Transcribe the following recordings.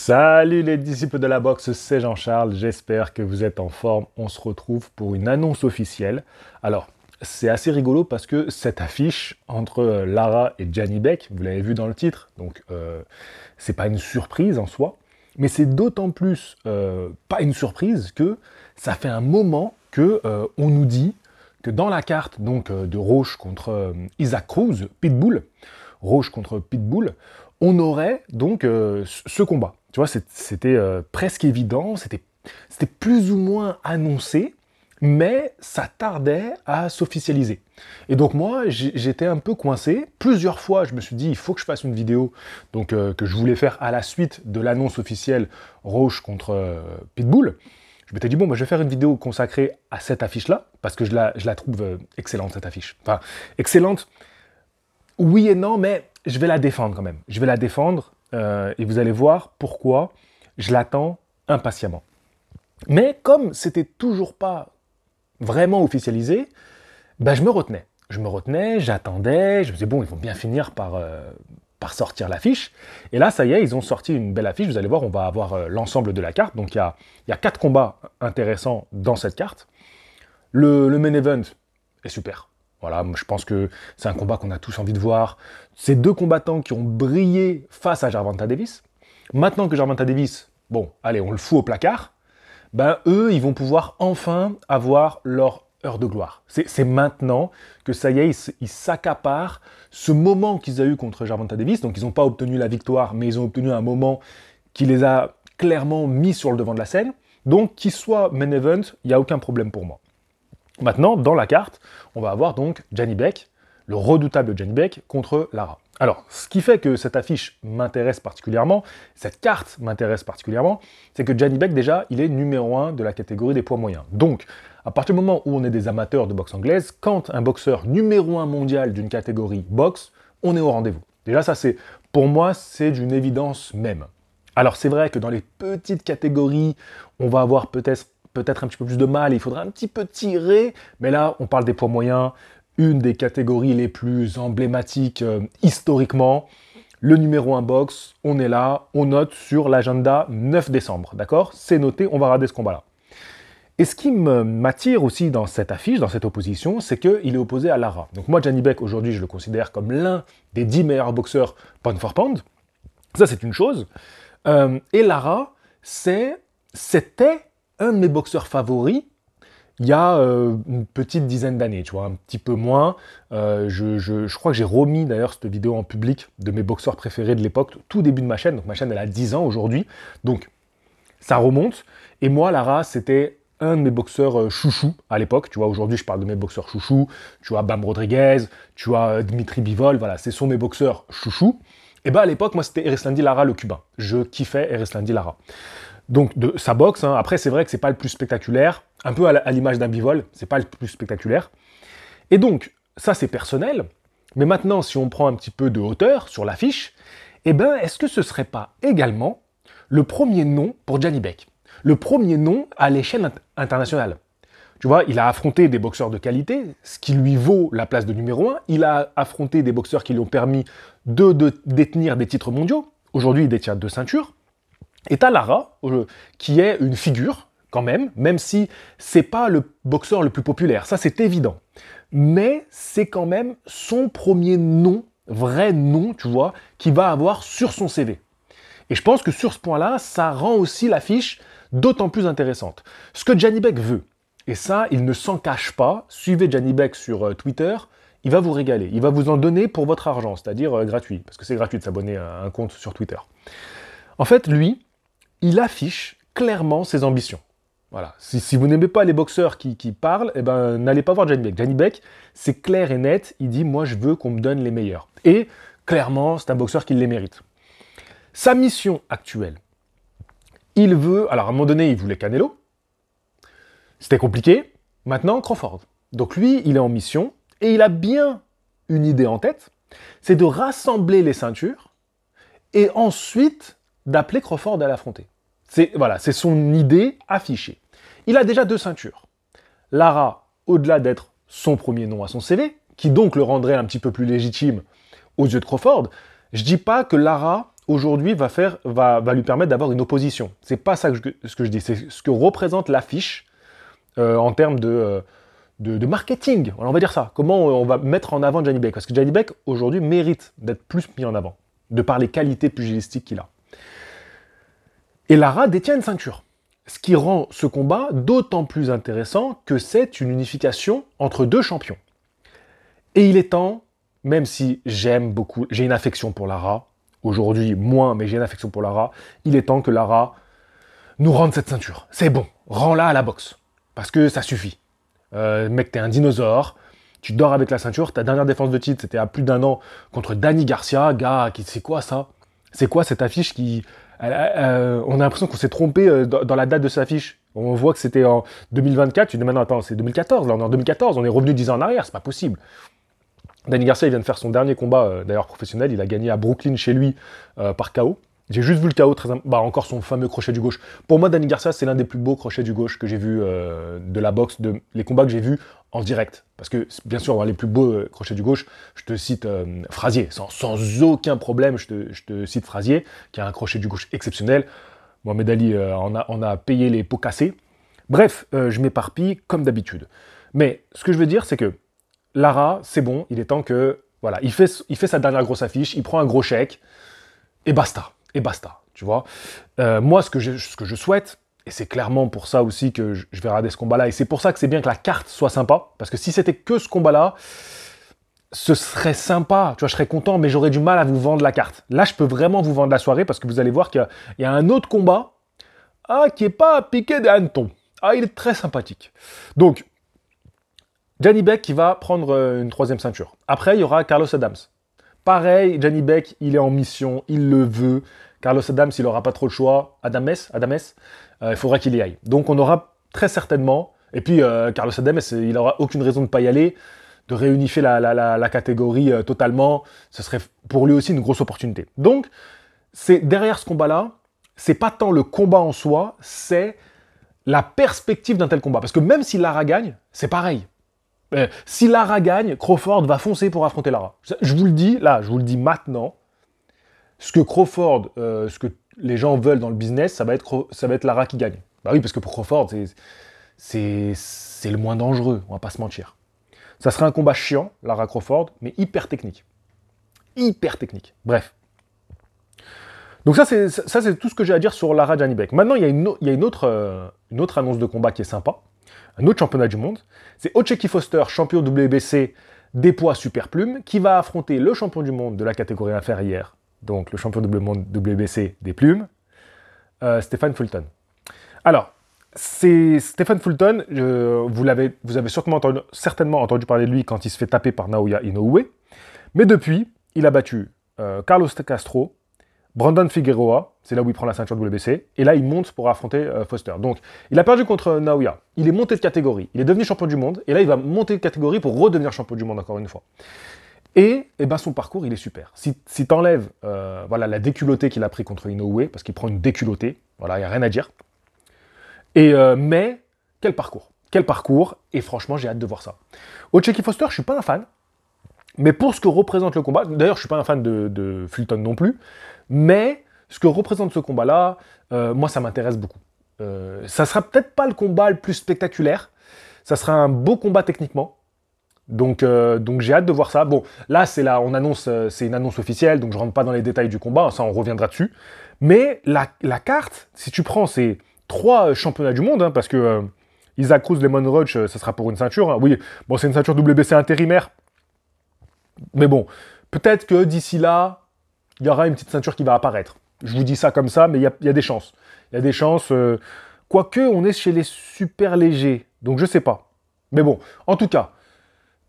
Salut les disciples de la boxe, c'est Jean-Charles, j'espère que vous êtes en forme. On se retrouve pour une annonce officielle. Alors, c'est assez rigolo parce que cette affiche entre Lara et Jannie Beck, vous l'avez vu dans le titre, donc c'est pas une surprise en soi, mais c'est d'autant plus pas une surprise que ça fait un moment que on nous dit que dans la carte donc, de Roche contre Isaac Cruz, Pitbull, Roche contre Pitbull, on aurait donc ce combat. Tu vois, c'était presque évident, c'était plus ou moins annoncé, mais ça tardait à s'officialiser. Et donc moi, j'étais un peu coincé. Plusieurs fois, je me suis dit, il faut que je fasse une vidéo donc, que je voulais faire à la suite de l'annonce officielle Roche contre Pitbull. Je m'étais dit, bon, bah, je vais faire une vidéo consacrée à cette affiche-là, parce que je la trouve excellente, cette affiche. Enfin, excellente, oui et non, mais je vais la défendre quand même. Je vais la défendre et vous allez voir pourquoi je l'attends impatiemment. Mais comme c'était toujours pas vraiment officialisé, ben je me retenais. J'attendais, je me disais bon, ils vont bien finir par sortir l'affiche. Et là, ça y est, ils ont sorti une belle affiche. Vous allez voir, on va avoir l'ensemble de la carte. Donc il y a 4 combats intéressants dans cette carte. Le main event est super. Voilà, je pense que c'est un combat qu'on a tous envie de voir. Ces deux combattants qui ont brillé face à Gervonta Davis. Maintenant que Gervonta Davis, bon, allez, on le fout au placard, ben eux, ils vont pouvoir enfin avoir leur heure de gloire. C'est maintenant que ça y est, ils s'accaparent ce moment qu'ils ont eu contre Gervonta Davis. Donc ils n'ont pas obtenu la victoire, mais ils ont obtenu un moment qui les a clairement mis sur le devant de la scène. Donc qu'il soit main event, il n'y a aucun problème pour moi. Maintenant, dans la carte, on va avoir donc Jannie Beck, le redoutable Jannie Beck, contre Lara. Alors, ce qui fait que cette affiche m'intéresse particulièrement, cette carte m'intéresse particulièrement, c'est que Jannie Beck, déjà, il est numéro 1 de la catégorie des poids moyens. Donc, à partir du moment où on est des amateurs de boxe anglaise, quand un boxeur numéro 1 mondial d'une catégorie boxe, on est au rendez-vous. Déjà, ça, pour moi, c'est d'une évidence même. Alors, c'est vrai que dans les petites catégories, on va avoir peut-être un petit peu plus de mal, il faudra un petit peu tirer, mais là, on parle des poids moyens, une des catégories les plus emblématiques historiquement, le numéro 1 boxe, on est là, on note sur l'agenda 9 décembre, d'accord? C'est noté, on va regarder ce combat-là. Et ce qui m'attire aussi dans cette affiche, dans cette opposition, c'est qu'il est opposé à Lara. Donc moi, Jannie Beck, aujourd'hui, je le considère comme l'un des 10 meilleurs boxeurs pound for pound. Ça, c'est une chose. Et Lara, c'était un de mes boxeurs favoris il y a une petite dizaine d'années, tu vois, un petit peu moins. Je crois que j'ai remis d'ailleurs cette vidéo en public de mes boxeurs préférés de l'époque, tout début de ma chaîne. Donc ma chaîne, elle a 10 ans aujourd'hui. Donc ça remonte. Et moi, Lara, c'était un de mes boxeurs chouchous à l'époque. Tu vois, aujourd'hui, je parle de mes boxeurs chouchous. Tu vois, Bam Rodriguez, tu vois, Dmitry Bivol, voilà, ce sont mes boxeurs chouchous. Et ben à l'époque, moi, c'était Erislandy Lara, le cubain. Je kiffais Erislandy Lara. Donc de sa boxe, hein. Après c'est vrai que c'est pas le plus spectaculaire, un peu à l'image d'un Bivol, c'est pas le plus spectaculaire. Et donc, ça c'est personnel, mais maintenant si on prend un petit peu de hauteur sur l'affiche, eh ben est-ce que ce serait pas également le premier nom pour Jannie Beck? Le premier nom à l'échelle internationale. Tu vois, il a affronté des boxeurs de qualité, ce qui lui vaut la place de numéro 1, il a affronté des boxeurs qui lui ont permis de détenir des titres mondiaux, aujourd'hui il détient 2 ceintures. Et t'as Lara, qui est une figure, quand même si c'est pas le boxeur le plus populaire, ça c'est évident. Mais c'est quand même son premier nom, vrai nom, tu vois, qu'il va avoir sur son CV. Et je pense que sur ce point-là, ça rend aussi l'affiche d'autant plus intéressante. Ce que Jannie Beck veut, et ça, il ne s'en cache pas, suivez Jannie Beck sur Twitter, il va vous régaler, il va vous en donner pour votre argent, c'est-à-dire gratuit, parce que c'est gratuit de s'abonner à un compte sur Twitter. En fait, lui, il affiche clairement ses ambitions. Voilà. Si vous n'aimez pas les boxeurs qui parlent, eh ben, n'allez pas voir Jannie Beck. Jannie Beck, c'est clair et net, il dit « moi je veux qu'on me donne les meilleurs ». Et clairement, c'est un boxeur qui les mérite. Sa mission actuelle, il veut... Alors à un moment donné, il voulait Canelo, c'était compliqué, maintenant Crawford. Donc lui, il est en mission, et il a bien une idée en tête, c'est de rassembler les ceintures, et ensuite d'appeler Crawford à l'affronter. C'est son idée affichée. Il a déjà 2 ceintures. Lara, au-delà d'être son premier nom à son CV, qui donc le rendrait un petit peu plus légitime aux yeux de Crawford, je dis pas que Lara aujourd'hui, va lui permettre d'avoir une opposition. C'est pas ça ce que je dis, c'est ce que représente l'affiche en termes de marketing, on va dire ça. Comment on va mettre en avant Janibek? Parce que Janibek, aujourd'hui, mérite d'être plus mis en avant, de par les qualités pugilistiques qu'il a. Et Lara détient une ceinture. Ce qui rend ce combat d'autant plus intéressant que c'est une unification entre deux champions. Et il est temps, même si j'aime beaucoup, j'ai une affection pour Lara, aujourd'hui moins, mais j'ai une affection pour Lara, il est temps que Lara nous rende cette ceinture. C'est bon, rends-la à la boxe. Parce que ça suffit. Mec, t'es un dinosaure, tu dors avec la ceinture, ta dernière défense de titre, c'était à plus d'1 an contre Danny Garcia, gars, c'est quoi ça? C'est quoi cette affiche qui... on a l'impression qu'on s'est trompé dans la date de cette affiche. On voit que c'était en 2024, tu dis maintenant, attends, c'est 2014, là on est en 2014, on est revenu 10 ans en arrière, c'est pas possible. Danny Garcia, il vient de faire son dernier combat, d'ailleurs professionnel, il a gagné à Brooklyn chez lui par KO. J'ai juste vu le KO, encore son fameux crochet du gauche. Pour moi, Danny Garcia, c'est l'un des plus beaux crochets du gauche que j'ai vu de la boxe, les combats que j'ai vus en direct. Parce que, bien sûr, les plus beaux crochets du gauche, je te cite Frazier, sans aucun problème, je te cite Frazier, qui a un crochet du gauche exceptionnel. Mohamed Ali on a payé les pots cassés. Bref, je m'éparpille comme d'habitude. Mais ce que je veux dire, c'est que Lara, c'est bon, il est temps que... Voilà, il fait sa dernière grosse affiche, il prend un gros chèque, et basta. Et basta, tu vois. Moi, ce que je souhaite, et c'est clairement pour ça aussi que je vais regarder ce combat-là, et c'est pour ça que c'est bien que la carte soit sympa, parce que si c'était que ce combat-là, ce serait sympa, tu vois, je serais content, mais j'aurais du mal à vous vendre la carte. Là, je peux vraiment vous vendre la soirée, parce que vous allez voir qu'il y a un autre combat, qui est pas piqué des hannetons. Il est très sympathique. Donc, Janibek qui va prendre une 3e ceinture. Après, il y aura Carlos Adams. Pareil, Janibek, il est en mission, il le veut. Carlos Adams, il n'aura pas trop le choix. Adames, il faudra qu'il y aille. Donc on aura très certainement, et puis Carlos Adames, il n'aura aucune raison de ne pas y aller, de réunifier la catégorie totalement, ce serait pour lui aussi une grosse opportunité. Donc, c'est derrière ce combat-là, c'est pas tant le combat en soi, c'est la perspective d'un tel combat. Parce que même si Lara gagne, c'est pareil. Si Lara gagne, Crawford va foncer pour affronter Lara. Je vous le dis, là, je vous le dis maintenant, ce que Crawford, ce que les gens veulent dans le business, ça va être Lara qui gagne. Bah oui, parce que pour Crawford, c'est le moins dangereux, on va pas se mentir. Ça serait un combat chiant, Lara Crawford, mais hyper technique. Hyper technique. Bref. Donc ça, c'est tout ce que j'ai à dire sur Lara Janibek. Maintenant, il y a une autre annonce de combat qui est sympa. Un autre championnat du monde, c'est Ocheki Foster, champion WBC des poids super plumes, qui va affronter le champion du monde de la catégorie inférieure, donc le champion du monde WBC des plumes, Stephen Fulton. Alors, c'est Stephen Fulton, vous avez certainement entendu parler de lui quand il se fait taper par Naoya Inoue, mais depuis, il a battu Carlos Castro, Brandon Figueroa, c'est là où il prend la ceinture WBC, et là il monte pour affronter Foster. Donc il a perdu contre Naoya, il est monté de catégorie, il est devenu champion du monde, et là il va monter de catégorie pour redevenir champion du monde encore une fois. Et son parcours il est super. Si t'enlèves la déculottée qu'il a pris contre Inoue, parce qu'il prend une déculottée, voilà, il n'y a rien à dire. Mais quel parcours, et franchement j'ai hâte de voir ça. Ocheki Foster, je suis pas un fan, mais pour ce que représente le combat, d'ailleurs je suis pas un fan de Fulton non plus, mais ce que représente ce combat-là, moi ça m'intéresse beaucoup. Ça sera peut-être pas le combat le plus spectaculaire, ça sera un beau combat techniquement, donc j'ai hâte de voir ça. Bon, là c'est une annonce officielle, donc je rentre pas dans les détails du combat, ça on reviendra dessus, mais la carte, si tu prends ces 3 championnats du monde, parce que Isaac Cruz, Lemon Roach, ça sera pour une ceinture, oui, bon c'est une ceinture WBC intérimaire, mais bon, peut-être que d'ici là, il y aura une petite ceinture qui va apparaître. Je vous dis ça comme ça, mais il y a des chances. Il y a des chances, quoique on est chez les super légers, donc je sais pas. Mais bon, en tout cas,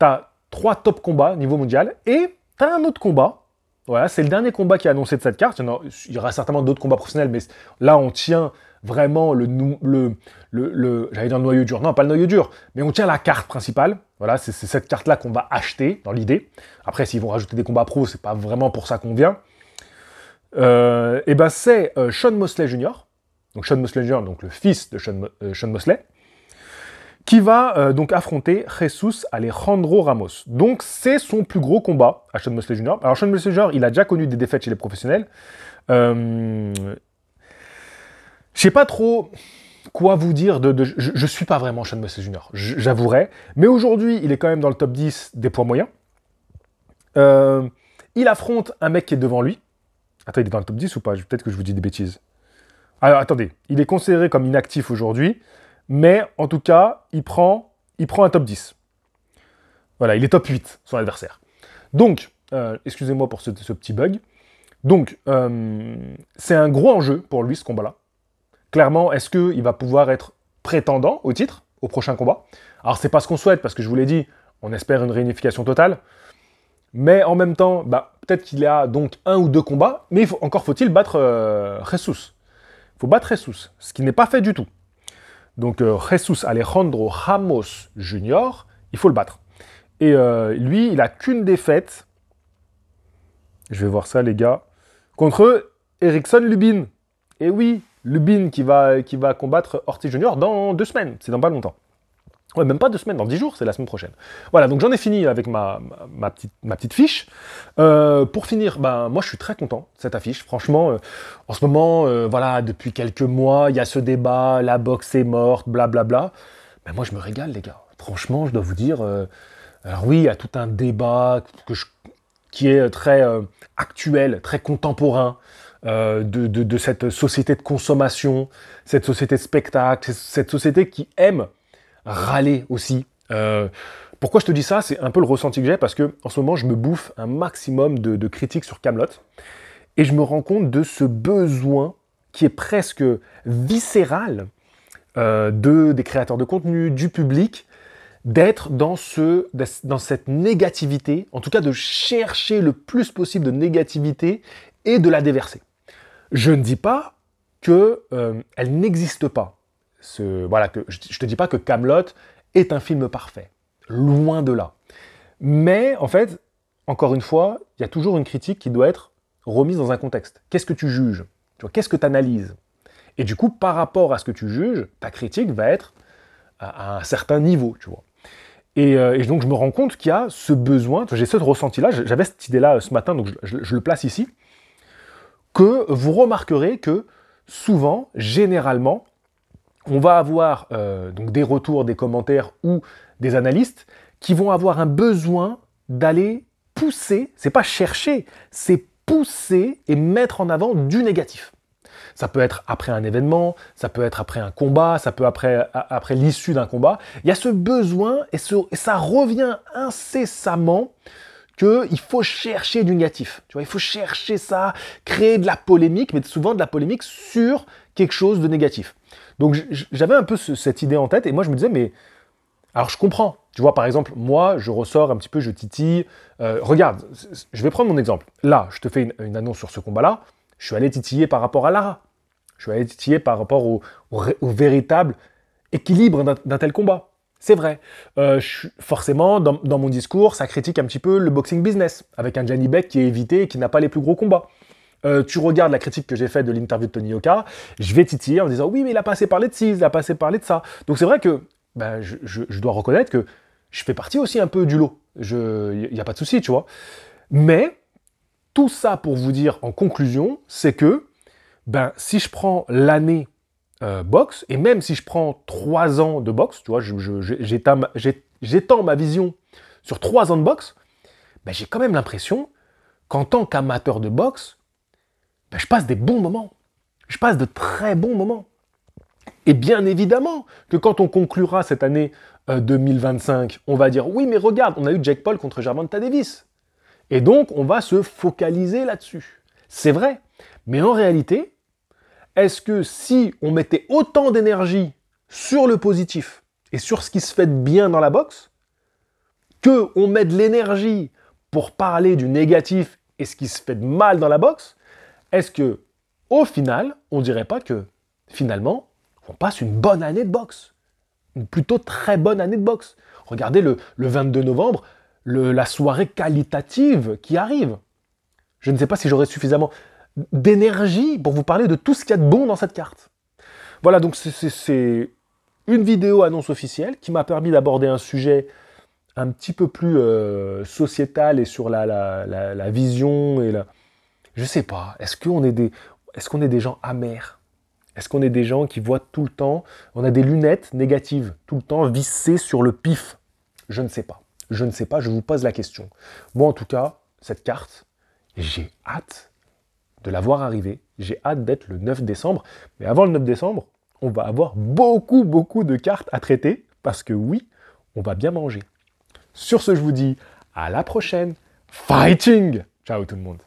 tu as 3 top combats niveau mondial, et tu as un autre combat. Voilà, c'est le dernier combat qui est annoncé de cette carte. Il y aura certainement d'autres combats professionnels, mais là, on tient vraiment j'allais dire le noyau dur. Non, pas le noyau dur, mais on tient la carte principale. Voilà, c'est cette carte-là qu'on va acheter, dans l'idée. Après, s'ils vont rajouter des combats pro, c'est pas vraiment pour ça qu'on vient. C'est Sean Mosley Jr., donc Sean Mosley Jr., donc le fils de Sean Mosley, qui va donc affronter Jesus Alejandro Ramos. Donc c'est son plus gros combat à Sean Mosley Jr. Alors Sean Mosley Jr., il a déjà connu des défaites chez les professionnels. Je sais pas trop quoi vous dire je suis pas vraiment Sean Mosley Jr., j'avouerai. Mais aujourd'hui, il est quand même dans le top 10 des poids moyens. Il affronte un mec qui est devant lui. Attends, il est dans le top 10 ou pas? Peut-être que je vous dis des bêtises. Alors, attendez, il est considéré comme inactif aujourd'hui, mais en tout cas, il prend un top 10. Voilà, il est top 8, son adversaire. Donc, excusez-moi pour ce petit bug. Donc, c'est un gros enjeu pour lui, ce combat-là. Clairement, est-ce qu'il va pouvoir être prétendant au titre, au prochain combat? Alors, c'est pas ce qu'on souhaite, parce que je vous l'ai dit, on espère une réunification totale. Mais en même temps, peut-être qu'il y a donc 1 ou 2 combats, mais encore faut-il battre Jesus. Il faut battre Jesus, ce qui n'est pas fait du tout. Donc, Jesus Alejandro Ramos Jr., il faut le battre. Et lui, il n'a qu'une défaite. Je vais voir ça, les gars. Contre Erickson Lubin. Et oui, Lubin qui va combattre Ortiz Jr. dans 2 semaines. C'est dans pas longtemps. Ouais, même pas 2 semaines, dans 10 jours, c'est la semaine prochaine. Voilà, donc j'en ai fini avec ma petite fiche. Pour finir, moi je suis très content de cette affiche. Franchement, en ce moment, voilà, depuis quelques mois, il y a ce débat, la boxe est morte, blablabla. Mais moi je me régale, les gars. Franchement, je dois vous dire... alors oui, il y a tout un débat qui est très actuel, très contemporain, de cette société de consommation, cette société de spectacle, cette société qui aime râler aussi. Pourquoi je te dis ça? C'est un peu le ressenti que j'ai, parce que en ce moment, je me bouffe un maximum de critiques sur Kaamelott, et je me rends compte de ce besoin qui est presque viscéral des créateurs de contenu, du public, d'être dans cette négativité, en tout cas de chercher le plus possible de négativité et de la déverser. Je ne dis pas qu'elle n'existe pas. Voilà, je ne te dis pas que Kaamelott est un film parfait. Loin de là. Mais, en fait, encore une fois, il y a toujours une critique qui doit être remise dans un contexte. Qu'est-ce que tu juges? Qu'est-ce que tu analyses? Et du coup, par rapport à ce que tu juges, ta critique va être à un certain niveau, tu vois. Et donc, je me rends compte qu'il y a ce besoin, j'ai ce ressenti-là, j'avais cette idée-là ce matin, donc je le place ici, que vous remarquerez que souvent, généralement, on va avoir donc des retours, des commentaires ou des analystes qui vont avoir un besoin d'aller pousser, c'est pas chercher, c'est pousser et mettre en avant du négatif. Ça peut être après un événement, ça peut être après un combat, ça peut après l'issue d'un combat. Il y a ce besoin et ça revient incessamment qu'il faut chercher du négatif. Tu vois, il faut chercher ça, créer de la polémique, mais souvent de la polémique sur quelque chose de négatif. Donc j'avais un peu cette idée en tête, et moi je me disais, mais... Alors je comprends, tu vois, par exemple, moi je ressors un petit peu, je titille. Regarde, je vais prendre mon exemple. Là, je te fais une annonce sur ce combat-là, je suis allé titiller par rapport à Lara. Je suis allé titiller par rapport au véritable équilibre d'un tel combat. C'est vrai. Forcément, dans mon discours, ça critique un petit peu le boxing business, avec un Gianni Bek qui est évité et qui n'a pas les plus gros combats. Tu regardes la critique que j'ai faite de l'interview de Tony Yoka, je vais titiller en disant oui, mais il a pas assez parlé de ci, il a pas assez parlé de ça. Donc c'est vrai que je dois reconnaître que je fais partie aussi un peu du lot. Il n'y a pas de souci, tu vois. Mais tout ça pour vous dire en conclusion, c'est que si je prends l'année boxe, et même si je prends 3 ans de boxe, tu vois, j'étends ma vision sur 3 ans de boxe, j'ai quand même l'impression qu'en tant qu'amateur de boxe, je passe des bons moments. Je passe de très bons moments. Et bien évidemment que quand on conclura cette année 2025, on va dire « Oui, mais regarde, on a eu Jake Paul contre Gervonta Davis. » Et donc, on va se focaliser là-dessus. C'est vrai. Mais en réalité, est-ce que si on mettait autant d'énergie sur le positif et sur ce qui se fait de bien dans la boxe, qu'on met de l'énergie pour parler du négatif et ce qui se fait de mal dans la boxe, est-ce que, au final, on dirait pas que, finalement, on passe une bonne année de boxe? Une plutôt très bonne année de boxe. Regardez le 22 novembre, la soirée qualitative qui arrive. Je ne sais pas si j'aurai suffisamment d'énergie pour vous parler de tout ce qu'il y a de bon dans cette carte. Voilà, donc c'est une vidéo annonce officielle qui m'a permis d'aborder un sujet un petit peu plus sociétal et sur la vision et Je sais pas, est-ce qu'on est des gens amers? Est-ce qu'on est des gens qui voient tout le temps, on a des lunettes négatives, tout le temps vissées sur le pif? Je ne sais pas. Je ne sais pas, je vous pose la question. Moi en tout cas, cette carte, j'ai hâte de la voir arriver. J'ai hâte d'être le 9 décembre. Mais avant le 9 décembre, on va avoir beaucoup, beaucoup de cartes à traiter. Parce que oui, on va bien manger. Sur ce, je vous dis à la prochaine. Fighting! Ciao tout le monde.